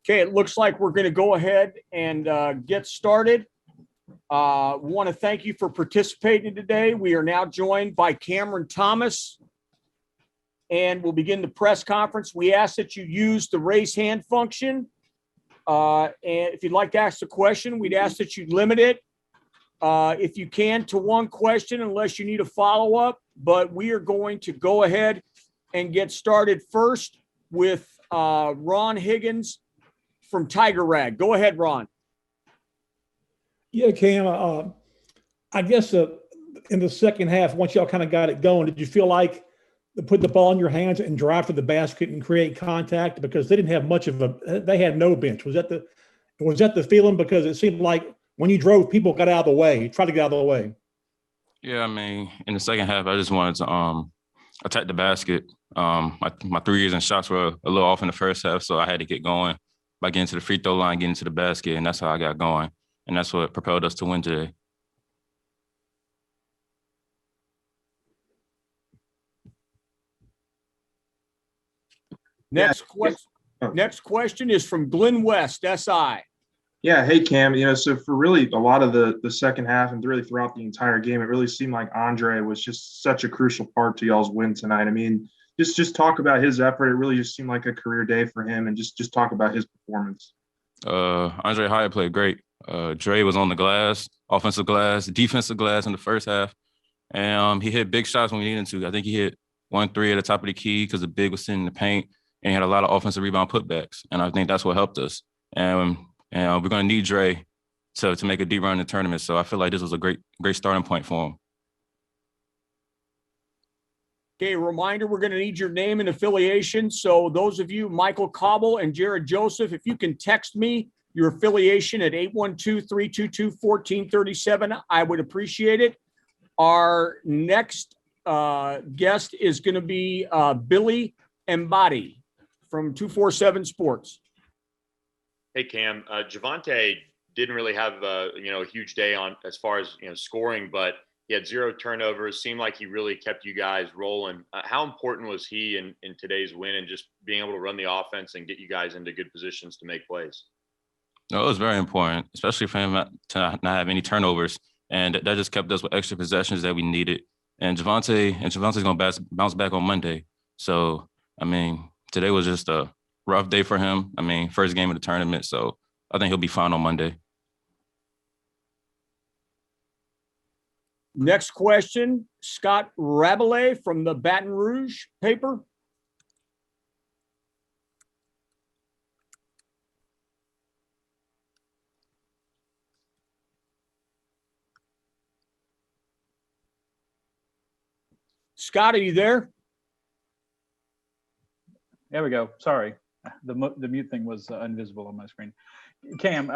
Okay, it looks like we're going to go ahead and get started. Want to thank you for participating today. We are now joined by Cameron Thomas, and we'll begin the press conference. We ask that you use the raise hand function. And if you'd like to ask a question, we'd ask that you limit it, if you can, to one question unless you need a follow-up. But we are going to go ahead and get started first with Ron Higgins from Tiger Rag. Go ahead, Ron. Yeah, Cam, I guess in the second half, once y'all kind of got it going, did you feel like put the ball in your hands and drive to the basket and create contact? Because they didn't have much of they had no bench. Was that the feeling? Because it seemed like when you drove, people got out of the way, tried to get out of the way. Yeah, I mean, in the second half, I just wanted to attack the basket. My threes and shots were a little off in the first half, so I had to get going by getting to the free throw line, getting to the basket, and that's how I got going. And that's what propelled us to win today. Next question is from Glenn West, SI. Yeah, hey, Cam. So for really a lot of the second half and really throughout the entire game, it really seemed like Andre was just such a crucial part to y'all's win tonight. I mean, just talk about his effort. It really just seemed like a career day for him, and just talk about his performance. Andre Hyatt played great. Dre was on the glass, offensive glass, defensive glass in the first half. And he hit big shots when we needed to. I think he hit 1-3 at the top of the key because the big was sitting in the paint, and he had a lot of offensive rebound putbacks. And I think that's what helped us. And we're going to need Dre to make a deep run in the tournament. So I feel like this was a great starting point for him. Okay, reminder, we're going to need your name and affiliation. So those of you, Michael Cobble and Jared Joseph, if you can text me your affiliation at 812-322-1437, I would appreciate it. Our next guest is going to be Billy Embody from 247 Sports. Hey, Cam. Javonte didn't really have a huge day on as far as scoring, but he had 0 turnovers. Seemed like he really kept you guys rolling. How important was he in today's win and just being able to run the offense and get you guys into good positions to make plays? No, it was very important, especially for him to not have any turnovers, and that just kept us with extra possessions that we needed. And Javonte's going to bounce back on Monday. So, I mean, today was just a rough day for him. I mean, first game of the tournament, so I think he'll be fine on Monday. Next question, Scott Rabilay from the Baton Rouge paper. Scott, are you there? There we go. Sorry. The mute thing was invisible on my screen. Cam,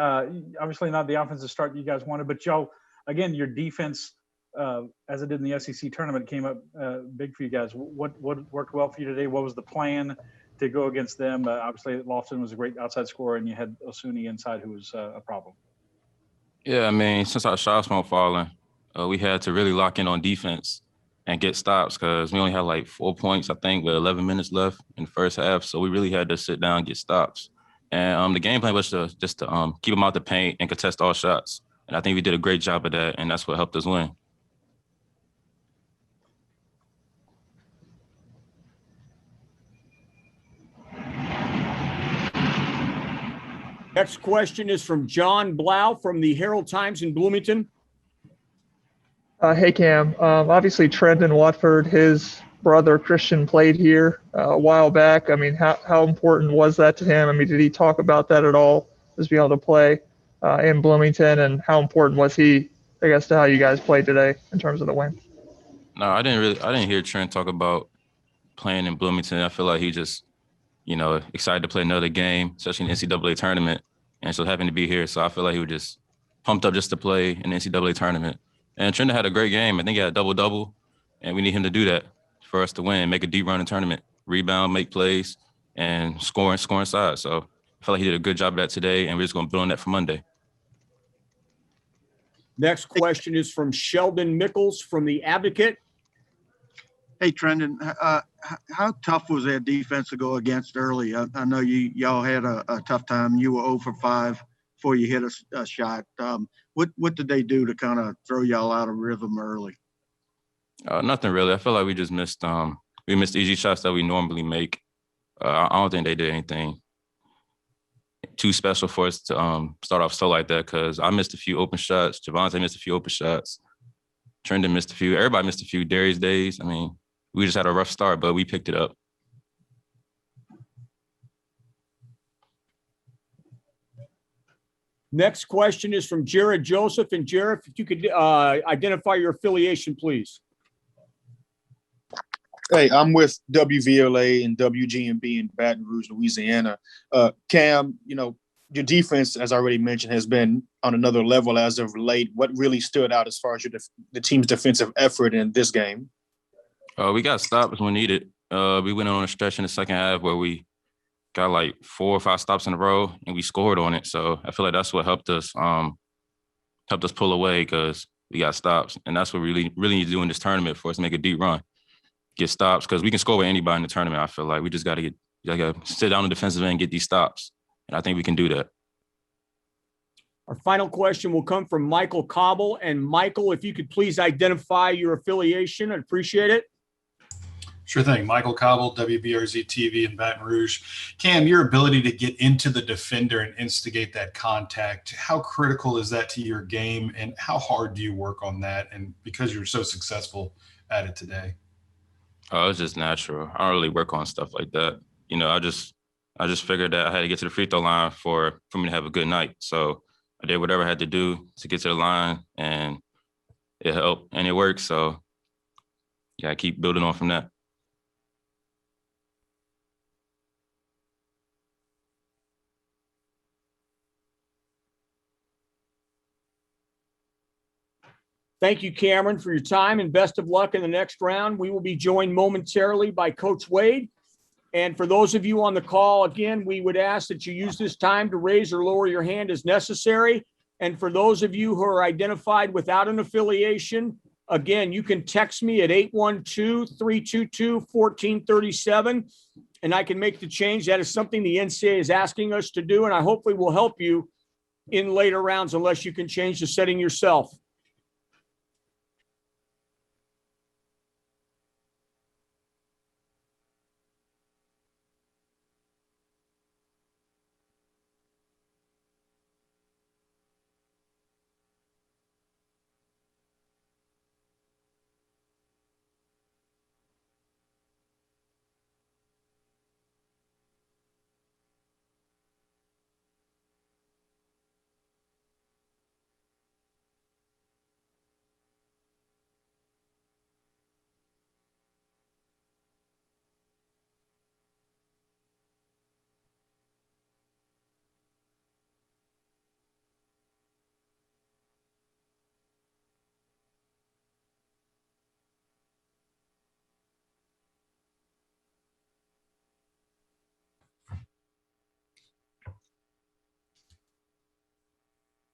obviously not the offensive start you guys wanted, but y'all, again, your defense, as it did in the SEC tournament, came up big for you guys. What worked well for you today? What was the plan to go against them? Obviously, Lofton was a great outside scorer, and you had Osuni inside, who was a problem. Yeah, I mean, since our shots weren't falling, we had to really lock in on defense and get stops because we only had like 4 points, I think, with 11 minutes left in the first half. So we really had to sit down and get stops. And the game plan was just to keep them out the paint and contest all shots. And I think we did a great job of that, and that's what helped us win. Next question is from John Blau from the Herald Times in Bloomington. Hey, Cam. Obviously, Trendon Watford, his brother Christian, played here a while back. I mean, how important was that to him? I mean, did he talk about that at all, just being able to play in Bloomington? And how important was he, I guess, to how you guys played today in terms of the win? No, I didn't hear Trent talk about playing in Bloomington. I feel like he just, excited to play another game, especially in the NCAA tournament, and so happened to be here. So I feel like he was just pumped up just to play in the NCAA tournament. And Trent had a great game. I think he had a double-double, and we need him to do that for us to win, make a deep run in the tournament, rebound, make plays, and score inside. So I feel like he did a good job of that today, and we're just going to build on that for Monday. Next question is from Sheldon Nichols from The Advocate. Hey, Trendon, how tough was their defense to go against early? I know y'all had a tough time. You were 0 for 5 before you hit a shot. What did they do to kind of throw y'all out of rhythm early? Nothing really. I feel like we just missed easy shots that we normally make. I don't think they did anything too special for us to start off slow like that, because I missed a few open shots. Javonte missed a few open shots. Trendon missed a few. Everybody missed a few. Darius days. I mean, we just had a rough start, but we picked it up. Next question is from Jared Joseph. And Jared, if you could identify your affiliation, please. Hey, I'm with WVLA and WGMB in Baton Rouge, Louisiana. Cam, your defense, as I already mentioned, has been on another level as of late. What really stood out as far as the team's defensive effort in this game? We got stops when needed. We went on a stretch in the second half where we got like 4 or 5 stops in a row, and we scored on it. So I feel like that's what helped us pull away, because we got stops, and that's what we really need to do in this tournament for us to make a deep run. Get stops, because we can score with anybody in the tournament. I feel like we just got to sit down on the defensive end and get these stops, and I think we can do that. Our final question will come from Michael Cobble. And Michael, if you could please identify your affiliation, I'd appreciate it. Sure thing. Michael Cobble, WBRZ TV in Baton Rouge. Cam, your ability to get into the defender and instigate that contact, how critical is that to your game, and how hard do you work on that? And because you're so successful at it today. Oh, it's just natural. I don't really work on stuff like that. I just figured that I had to get to the free throw line for me to have a good night. So I did whatever I had to do to get to the line, and it helped and it worked. So yeah, I keep building on from that. Thank you, Cameron, for your time, and best of luck in the next round. We will be joined momentarily by Coach Wade. And for those of you on the call, again, we would ask that you use this time to raise or lower your hand as necessary. And for those of you who are identified without an affiliation, again, you can text me at 812-322-1437, and I can make the change. That is something the NCAA is asking us to do, and I hopefully will help you in later rounds unless you can change the setting yourself.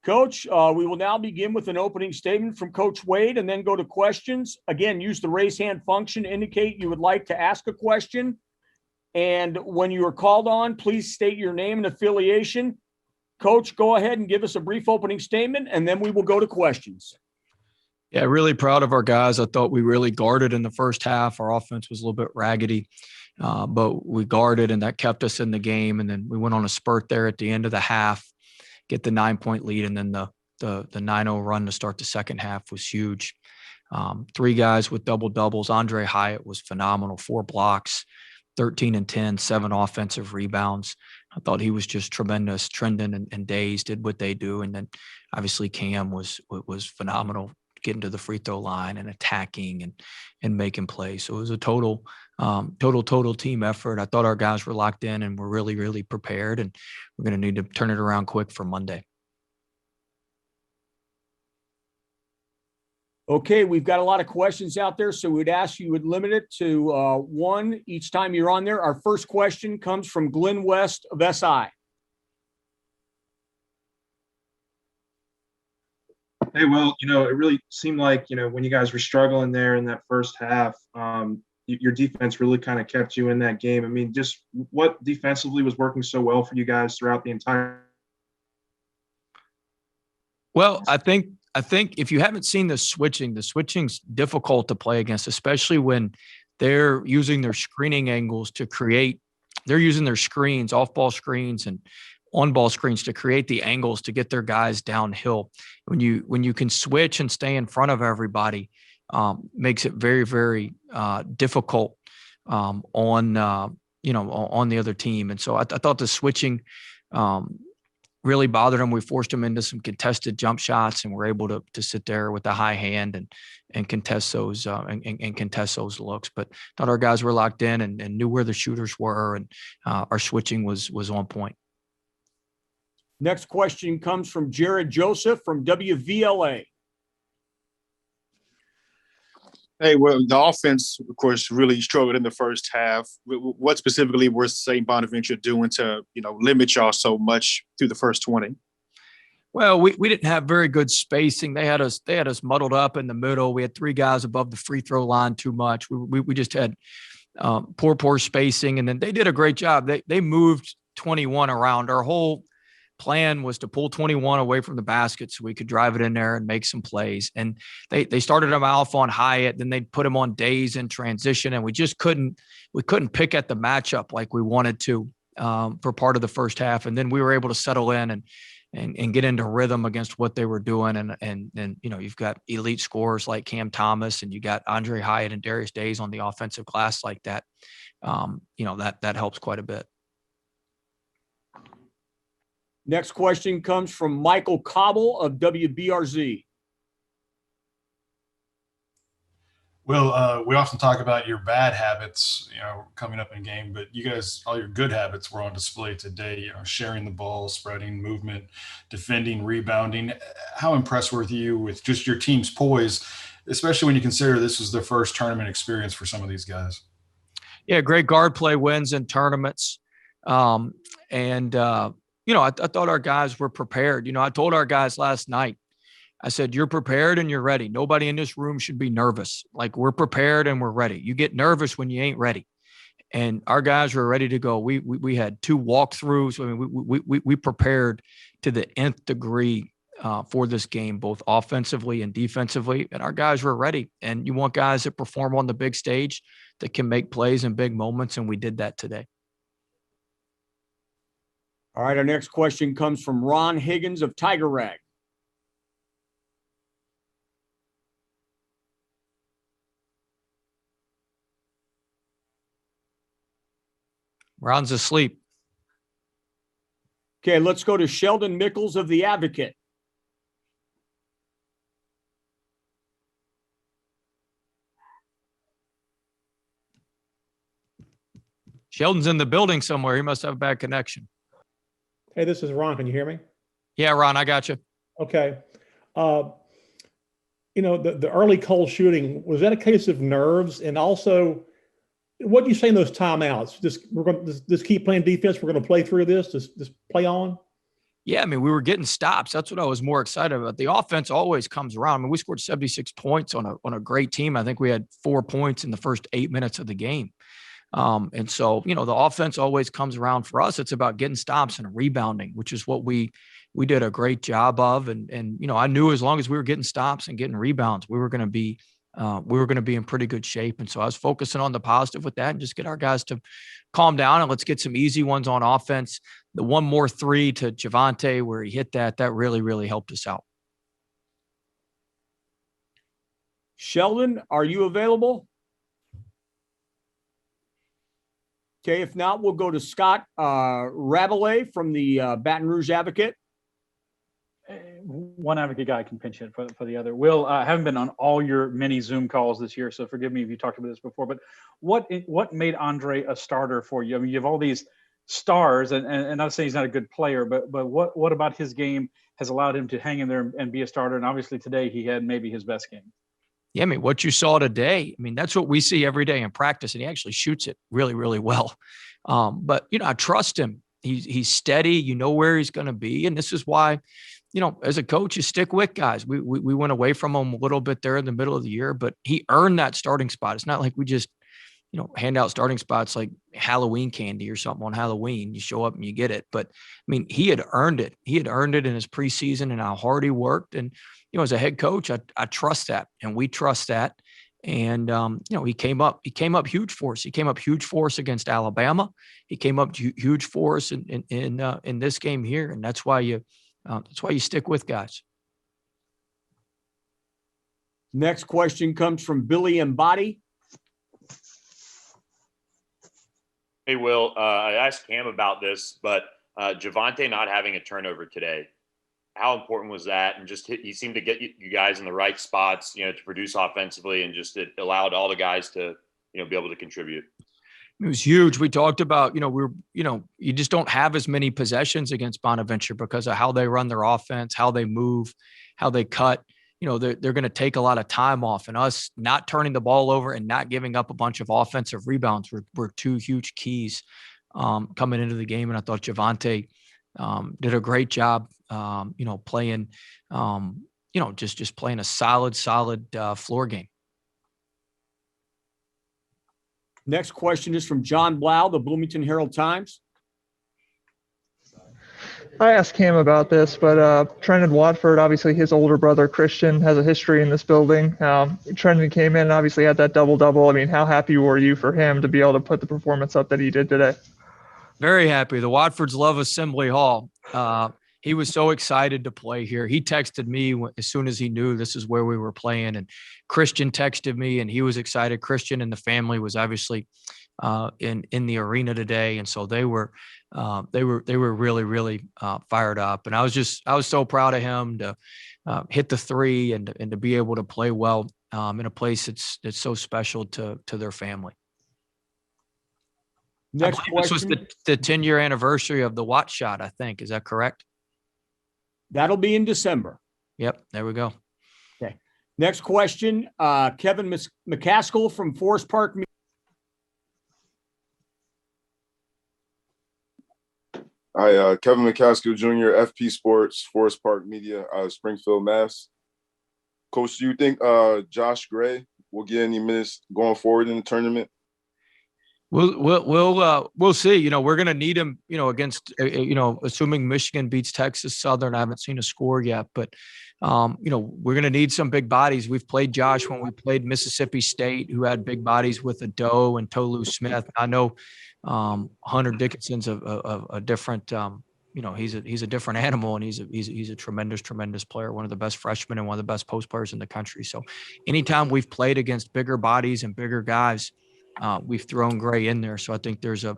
Coach, we will now begin with an opening statement from Coach Wade and then go to questions. Again, use the raise hand function to indicate you would like to ask a question. And when you are called on, please state your name and affiliation. Coach, go ahead and give us a brief opening statement, and then we will go to questions. Yeah, really proud of our guys. I thought we really guarded in the first half. Our offense was a little bit raggedy, but we guarded, and that kept us in the game. And then we went on a spurt there at the end of the half, get the 9-point lead, and then the 9-0 run to start the second half was huge. 3 guys with double doubles. Andre Hyatt was phenomenal, 4 blocks, 13 and 10, 7 offensive rebounds. I thought he was just tremendous. Trendon and Days did what they do, and then obviously Cam was phenomenal, getting to the free throw line and attacking and making plays. So it was a total team effort. I thought our guys were locked in and were really, really prepared, and we're going to need to turn it around quick for Monday. Okay, we've got a lot of questions out there, so we'd ask you would limit it to 1 each time you're on there. Our first question comes from Glenn West of SI. Hey, well, it really seemed like, when you guys were struggling there in that first half, your defense really kind of kept you in that game. I mean, just what defensively was working so well for you guys throughout the entire. Well, I think if you haven't seen the switching's difficult to play against, especially when they're using their screening angles to create. They're using their screens, off-ball screens and on-ball screens to create the angles to get their guys downhill. When you can switch and stay in front of everybody, makes it very, very difficult on the other team. And so I thought the switching really bothered them. We forced them into some contested jump shots, and we're able to sit there with the high hand and contest those and contest those looks. But thought our guys were locked in and knew where the shooters were, and our switching was on point. Next question comes from Jared Joseph from WVLA. Hey, well, the offense, of course, really struggled in the first half. What specifically was St. Bonaventure doing to, limit y'all so much through the first 20? Well, we didn't have very good spacing. They had us muddled up in the middle. We had three guys above the free throw line too much. We just had poor spacing, and then they did a great job. They moved 21 around. Our whole plan was to pull 21 away from the basket so we could drive it in there and make some plays. And they started him off on Hyatt, then they put him on Days in transition, and we couldn't pick at the matchup like we wanted to for part of the first half. And then we were able to settle in and get into rhythm against what they were doing. And you've got elite scorers like Cam Thomas, and you got Andre Hyatt and Darius Days on the offensive glass like that. That helps quite a bit. Next question comes from Michael Cobble of WBRZ. Well, we often talk about your bad habits, coming up in game, but you guys, all your good habits were on display today, sharing the ball, spreading, movement, defending, rebounding. How impressed were you with just your team's poise, especially when you consider this was their first tournament experience for some of these guys? Yeah, great guard play wins in tournaments. I thought our guys were prepared. I told our guys last night, I said, you're prepared and you're ready. Nobody in this room should be nervous. Like, we're prepared and we're ready. You get nervous when you ain't ready. And our guys were ready to go. We had 2 walkthroughs. I mean, we prepared to the nth degree for this game, both offensively and defensively. And our guys were ready. And you want guys that perform on the big stage that can make plays in big moments. And we did that today. All right, our next question comes from Ron Higgins of Tiger Rag. Ron's asleep. Okay, let's go to Sheldon Nichols of The Advocate. Sheldon's in the building somewhere. He must have a bad connection. Hey, this is Ron. Can you hear me? Yeah, Ron, I got you. Okay. The early cold shooting, was that a case of nerves? And also, what do you say in those timeouts? We're going to just keep playing defense. We're going to play through this. Just play on. Yeah, I mean, we were getting stops. That's what I was more excited about. The offense always comes around. I mean, we scored 76 points on a great team. I think we had 4 points in the first 8 minutes of the game. And so, the offense always comes around. For us, it's about getting stops and rebounding, which is what we did a great job of. And I knew as long as we were getting stops and getting rebounds, we were going to be in pretty good shape. And so I was focusing on the positive with that and just get our guys to calm down and let's get some easy ones on offense. The one more 3 to Javonte where he hit that really, really helped us out. Sheldon, are you available? Okay, if not, we'll go to Scott Rabilay from the Baton Rouge Advocate. One Advocate guy can pinch hit for the other. Will, I haven't been on all your many Zoom calls this year, so forgive me if you talked about this before, but what made Andre a starter for you? I mean, you have all these stars, and not saying he's not a good player, but what about his game has allowed him to hang in there and be a starter? And obviously today he had maybe his best game. Yeah, I mean, what you saw today, I mean, that's what we see every day in practice, and he actually shoots it really, really well. But, I trust him. He's steady. You know where he's going to be. And this is why, as a coach, you stick with guys. We went away from him a little bit there in the middle of the year, but he earned that starting spot. It's not like we just hand out starting spots like Halloween candy or something on Halloween. You show up and you get it. But I mean, he had earned it. He had earned it in his preseason and how hard he worked. And, as a head coach, I trust that, and we trust that. And, he came up huge for us. He came up huge for us against Alabama. He came up huge for us in this game here. And that's why you stick with guys. Next question comes from Billy Embody. Hey, Will, I asked Cam about this, but Javonte not having a turnover today, how important was that? And just he seemed to get you guys in the right spots, to produce offensively, and just it allowed all the guys to, be able to contribute. It was huge. We talked about, you just don't have as many possessions against Bonaventure because of how they run their offense, how they move, how they cut. They're going to take a lot of time off, and us not turning the ball over and not giving up a bunch of offensive rebounds were two huge keys coming into the game. And I thought Javonte did a great job, playing, just playing a solid floor game. Next question is from John Blau, the Bloomington Herald Times. I asked Cam about this, but Trendon Watford, obviously his older brother Christian, has a history in this building. Trendon came in and obviously had that double-double. I mean, how happy were you for him to be able to put the performance up that he did today? Very happy. The Watfords love Assembly Hall. He was so excited to play here. He texted me as soon as he knew this is where we were playing, and Christian texted me, and he was excited. Christian and the family was obviously in the arena today, and so they were really fired up. And I was so proud of him to hit the three and to be able to play well in a place that's so special to their family. Next question. This was the 10-year anniversary of the Watt shot, I think. Is that correct? That'll be in December. Yep, there we go. Okay. Next question, Kevin McCaskill from Forest Park. Hi, Kevin McCaskill Jr., FP Sports, Forest Park Media, Springfield, Mass. Coach, do you think Josh Gray will get any minutes going forward in the tournament? We'll see. We're going to need him, against, assuming Michigan beats Texas Southern. I haven't seen a score yet, but, we're going to need some big bodies. We've played Josh when we played Mississippi State, who had big bodies with Ado and Tolu Smith. I know Hunter Dickinson's a different, he's a different animal, and he's a tremendous player, one of the best freshmen and one of the best post players in the country. So anytime we've played against bigger bodies and bigger guys, we've thrown Gray in there. So I think there's a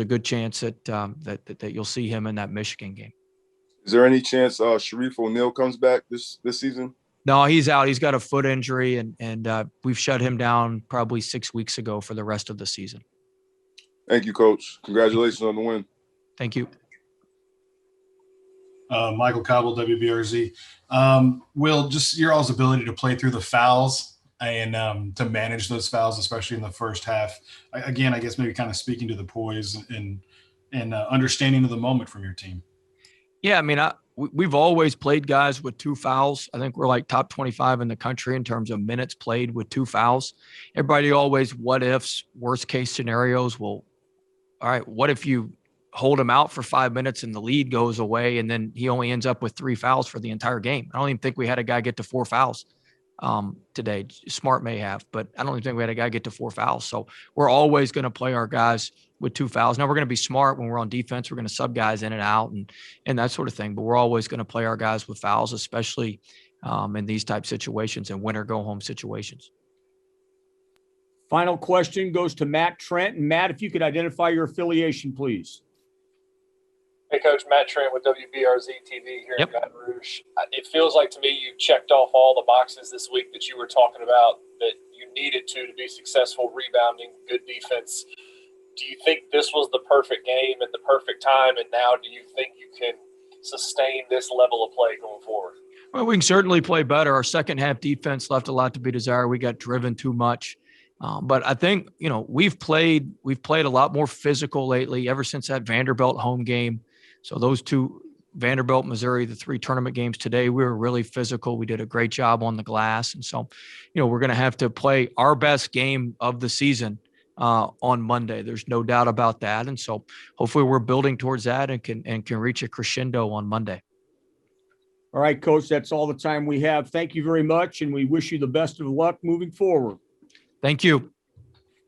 good chance that you'll see him in that Michigan game. Is there any chance Sharif O'Neal comes back this season? No, he's out. He's got a foot injury, and we've shut him down probably 6 weeks ago for the rest of the season. Thank you, Coach. Congratulations on the win. Thank you. Michael Cobble, WBRZ. Will, just your all's ability to play through the fouls and to manage those fouls, especially in the first half. Again, I guess maybe kind of speaking to the poise and understanding of the moment from your team. Yeah, I mean, we've always played guys with 2 fouls. I think we're like top 25 in the country in terms of minutes played with 2 fouls. Everybody always what ifs, worst case scenarios. Well, all right, what if you hold him out for 5 minutes and the lead goes away and then he only ends up with 3 fouls for the entire game? I don't even think we had a guy get to 4 fouls today. Smart may have, but I don't even think we had a guy get to 4 fouls. So we're always going to play our guys with 2 fouls. Now we're going to be smart when we're on defense. We're going to sub guys in and out and that sort of thing, but we're always going to play our guys with fouls, especially in these type situations and win or go home situations. Final question goes to Matt Trent. And Matt, if you could identify your affiliation, please. Hey, Coach, Matt Trent with WBRZ TV here Yep. in Baton Rouge. It feels like to me you checked off all the boxes this week that you were talking about that you needed to be successful, rebounding, good defense. Do you think this was the perfect game at the perfect time, and now do you think you can sustain this level of play going forward? Well, we can certainly play better. Our second half defense left a lot to be desired. We got driven too much. But I think, we've played a lot more physical lately ever since that Vanderbilt home game. So those 2, Vanderbilt, Missouri, the 3 tournament games today, we were really physical. We did a great job on the glass. And so, we're going to have to play our best game of the season on Monday. There's no doubt about that. And so hopefully we're building towards that and can reach a crescendo on Monday. All right, Coach, that's all the time we have. Thank you very much, and we wish you the best of luck moving forward. Thank you.